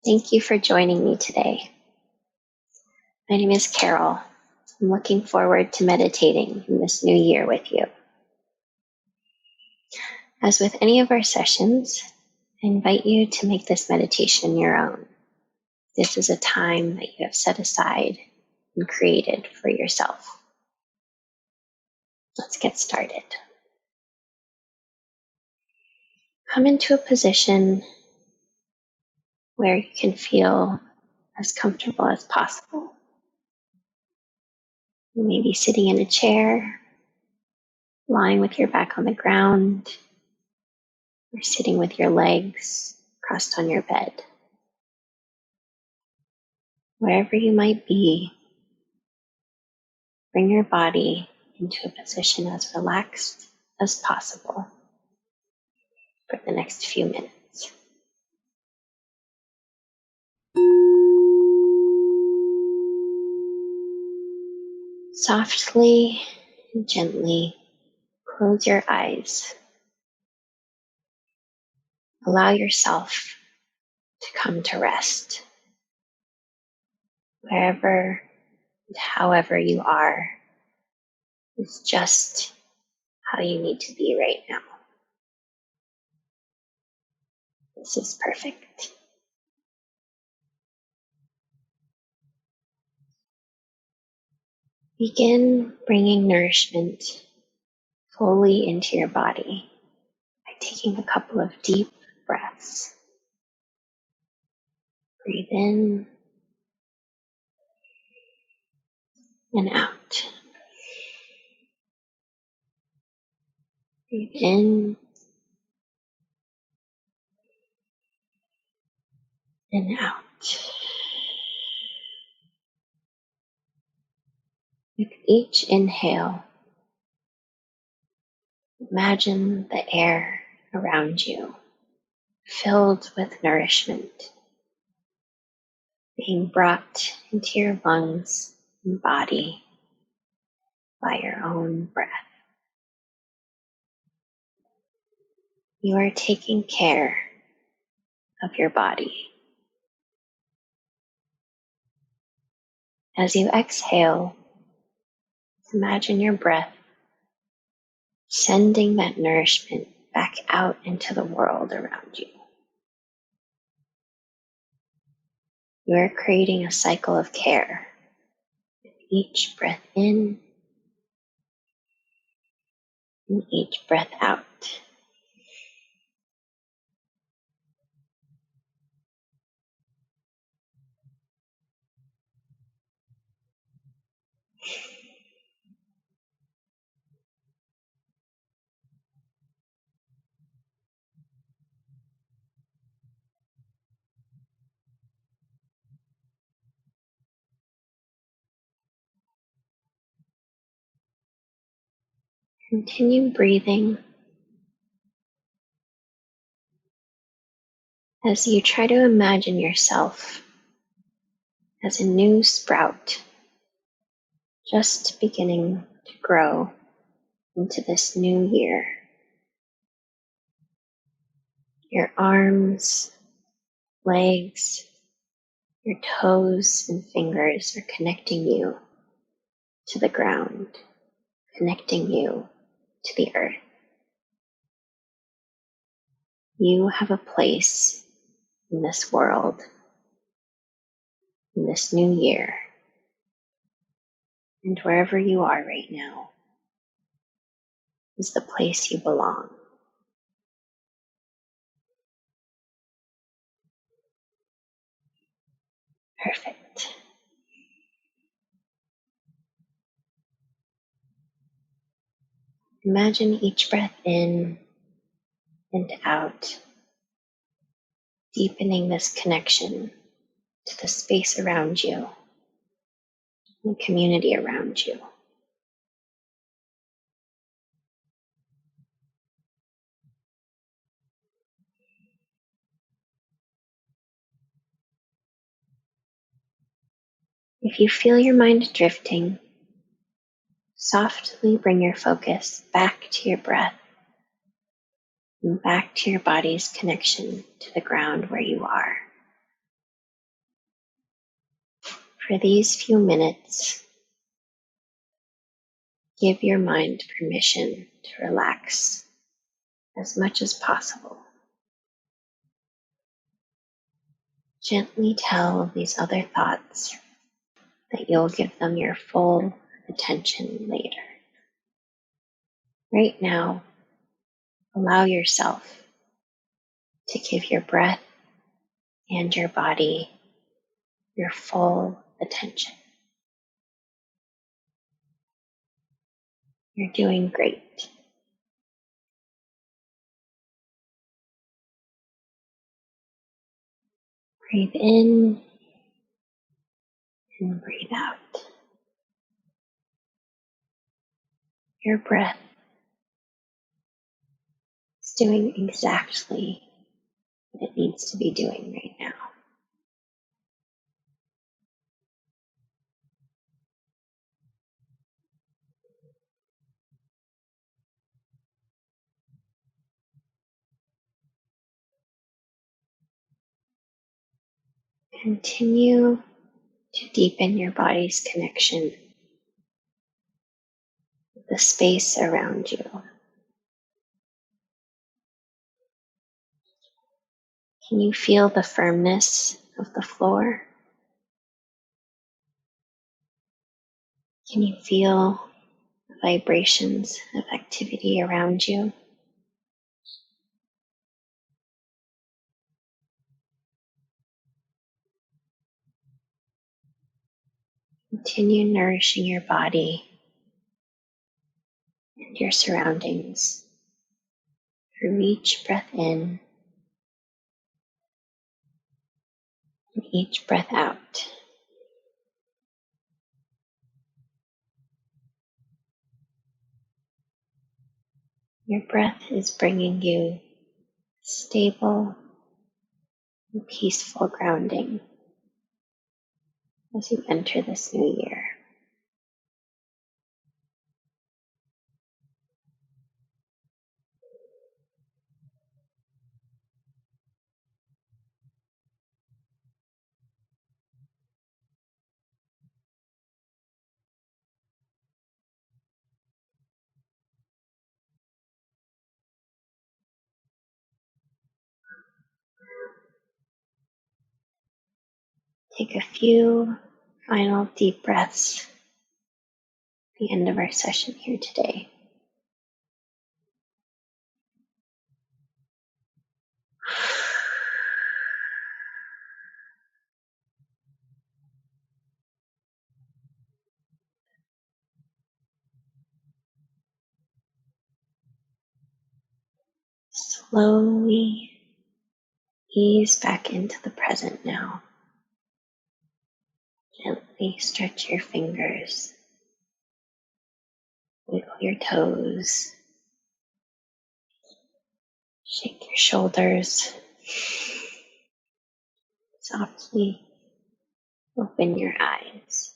Thank you for joining me today. My name is Carol. I'm looking forward to meditating in this new year with you. As with any of our sessions, I invite you to make this meditation your own. This is a time that you have set aside and created for yourself. Let's get started. Come into a position where you can feel as comfortable as possible. You may be sitting in a chair, lying with your back on the ground, or sitting with your legs crossed on your bed. Wherever you might be, bring your body into a position as relaxed as possible for the next few minutes. Softly and gently close your eyes. Allow yourself to come to rest. Wherever and however you are is just how you need to be right now. This is perfect. Begin bringing nourishment fully into your body by taking a couple of deep breaths. Breathe in and out. Breathe in and out. With each inhale, imagine the air around you filled with nourishment being brought into your lungs and body by your own breath. You are taking care of your body. As you exhale, imagine your breath sending that nourishment back out into the world around you. You are creating a cycle of care with each breath in and each breath out. Continue breathing as you try to imagine yourself as a new sprout just beginning to grow into this new year. Your arms, legs, your toes and fingers are connecting you to the ground, connecting you to the earth. You have a place in this world, in this new year, and wherever you are right now is the place you belong. Perfect. Imagine each breath in and out, deepening this connection to the space around you, the community around you. If you feel your mind drifting, softly bring your focus back to your breath and back to your body's connection to the ground where you are. For these few minutes, give your mind permission to relax as much as possible. Gently tell these other thoughts that you'll give them your full attention later. Right now, allow yourself to give your breath and your body your full attention. You're doing great. Breathe in and breathe out. Your breath is doing exactly what it needs to be doing right now. Continue to deepen your body's connection with the space around you. Can you feel the firmness of the floor? Can you feel the vibrations of activity around you? Continue nourishing your body and your surroundings through each breath in and each breath out. Your breath is bringing you stable and peaceful grounding as you enter this new year. Take a few final deep breaths at the end of our session here today. Slowly ease back into the present now. Gently stretch your fingers, wiggle your toes, shake your shoulders, softly open your eyes.